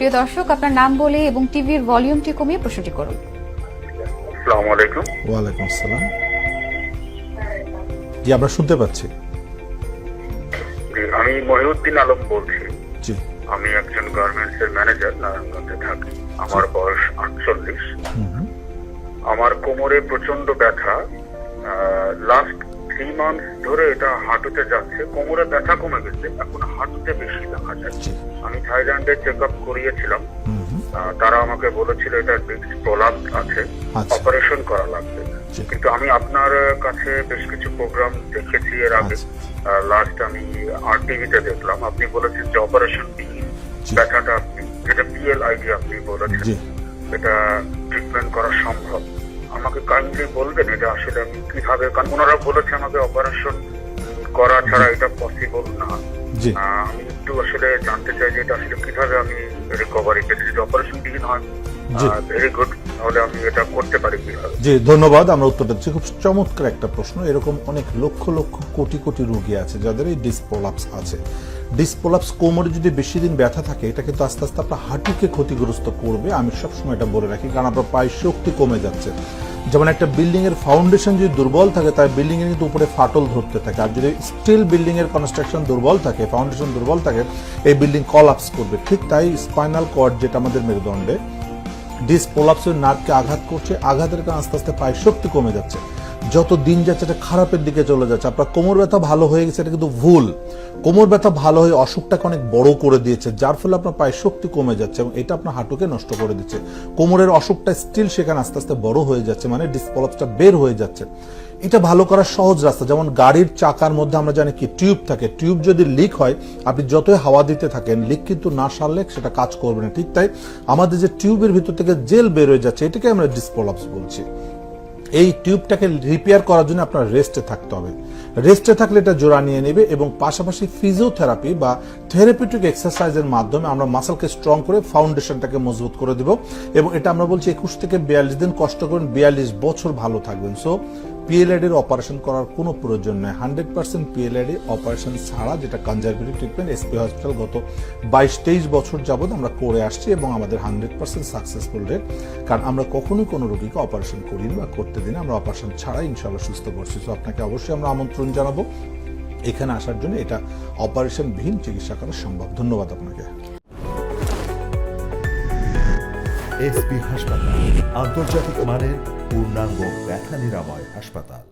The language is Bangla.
প্রিয় দর্শক, আপনার নাম বলে এবং টিভির ভলিউমটি কমিয়ে প্রশ্নটি করুন। আসসালামু আলাইকুম। ওয়ালাইকুম আসসালাম। জি, আমরা শুনতে পাচ্ছি। আমি মহিউদ্দিন আলম বলছি। জি, আমি একজন গার্মেন্টস এর ম্যানেজার, নারায়ণগঞ্জে থাকি। আমার বয়স 48। আমার কোমরে প্রচন্ড ব্যথা। লাস্ট 3 মান্থস ধরে এটা হাঁটুতে যাচ্ছে। কোমরে ব্যথা কমে গেছে, এখন হাঁটুতে বেশি দেখা যায়। আমি থাইল্যান্ডে চেক আপ করিয়েছিলাম। তারা আমাকে বলেছিল এটা ডিস্ক প্রলাপস আছে, অপারেশন করা লাগবে। কিন্তু আমি আপনার কাছে বেশ কিছু প্রোগ্রাম দেখেছি এর আগে। লাস্ট আমি আরটিভিতে দেখলাম, আপনি বলেছেন যে অপারেশন বিহীন ব্যথাটা আপনি, যেটা পিএলআইডি আপনি বলেছেন, এটা ট্রিটমেন্ট করা সম্ভব। আমাকে কাইন্ডলি বলবেন এটা আসলে আমি কিভাবে, কারণ ওনারা বলেছে আমাকে অপারেশন করা ছাড়া এটা পসিবল না। আমি একটু আসলে জানতে চাই যে এটা আসলে কিভাবে আমি রিকভারি পেতে, যদি অপারেশন বিহীন হয় ভেরি গুড, তাহলে আমি এটা করতে পারি কিভাবে? জি, ধন্যবাদ। আমরা উত্তরটা দিচ্ছি। খুব চমৎকার একটা প্রশ্ন। এরকম অনেক লক্ষ লক্ষ কোটি কোটি রোগী আছে যাদের এই ডিস্ক প্রলাপস আছে। ডিস্ক প্রলাপস কোমরে যদি বেশি দিন ব্যথা থাকে, এটা কিন্তু আস্তে আস্তে আপনার হাঁটুকে ক্ষতিগ্রস্ত করবে। আমি সবসময় এটা বলে রাখি, কারণ আপনার পায়ের শক্তি কমে যাচ্ছে। যেমন একটা বিল্ডিং এর ফাউন্ডেশন যদি দুর্বল থাকে, তার বিল্ডিং এর কিন্তু উপরে ফাটল ধরতে থাকে। আর যদি স্টিল বিল্ডিং এর কনস্ট্রাকশন দুর্বল থাকে, ফাউন্ডেশন দুর্বল থাকে, এই বিল্ডিং কলাপস করবে। ঠিক তাই স্পাইনাল কর্ড, যেটা আমাদের মেরুদণ্ডে, ডিস্ক প্রলাপসের নার্ভকে আঘাত করছে। আঘাতের কারণে আস্তে আস্তে পায়ের শক্তি কমে যাচ্ছে। যত দিন যাচ্ছে এটা খারাপের দিকে চলে যাচ্ছে। আপনার কোমর ব্যথা ভালো হয়ে গেছে, এটা কিন্তু ভুল। কোমর ব্যথা ভালো হয়ে অসুখটাকে অনেক বড় করে দিয়েছে, যার ফলে আপনার পায়ের শক্তি কমে যাচ্ছে এবং এটা আপনার হাঁটুকে নষ্ট করে দিচ্ছে। কোমরের অসুখটা স্টিল সেখানে আস্তে আস্তে বড় হয়ে যাচ্ছে, মানে ডিস্ক প্রলাপসটা বের হয়ে যাচ্ছে। এটা ভালো করার সহজ রাস্তা। যেমন গাড়ির চাকার মধ্যে আমরা জানি কি টিউব থাকে, টিউব যদি লিক হয়, আপনি যতই হাওয়া দিতে থাকেন, লিক কিন্তু না সারলে সেটা কাজ করবে না। ঠিক তাই আমাদের যে টিউবের ভিতর থেকে জেল বের হয়ে যাচ্ছে, এটাকে আমরা ডিস্ক প্রলাপস বলছি। এই টিউবটাকে রিপেয়ার করার জন্য আপনার রেস্টে থাকতে হবে। রেস্টে থাকলে এটা জোড়া নিয়ে নেবে এবং পাশাপাশি ফিজিওথেরাপি বা থেরাপিউটিক এক্সারসাইজের মাধ্যমে আমরা মাসলকে স্ট্রং করে ফাউন্ডেশনটাকে মজবুত করে দেব। এবং এটা আমরা বলছি 21 থেকে 42 দিন কষ্ট করুন, 42 বছর ভালো থাকবেন। সো পিএলআইডির অপারেশন করার কোনো প্রয়োজন নেই। 100% পিএলআইডি অপারেশন ছাড়া, যেটা কনজারভেটিভ ট্রিটমেন্ট, এসপি হসপিটাল গত 22-23 বছর যাবত আমরা করে আসছি এবং আমাদের 100% সাকসেসফুল রেট। কারণ আমরা কখনোই কোনো রোগীকে অপারেশন করিনি বা করতে দিন, আমরা অপারেশন ছাড়াই ইনশাআল্লাহ সুস্থ করছি। তো আপনাকে অবশ্যই আমরা আমন্ত্রণ জানাবো এখানে আসার জন্য। এটা অপারেশনবিহীন চিকিৎসা করা সম্ভব। ধন্যবাদ আপনাকে। এসপি হাসপাতাল, আন্তর্জাতিক মানের পূর্ণাঙ্গ ব্যথা নিরাময় হাসপাতাল।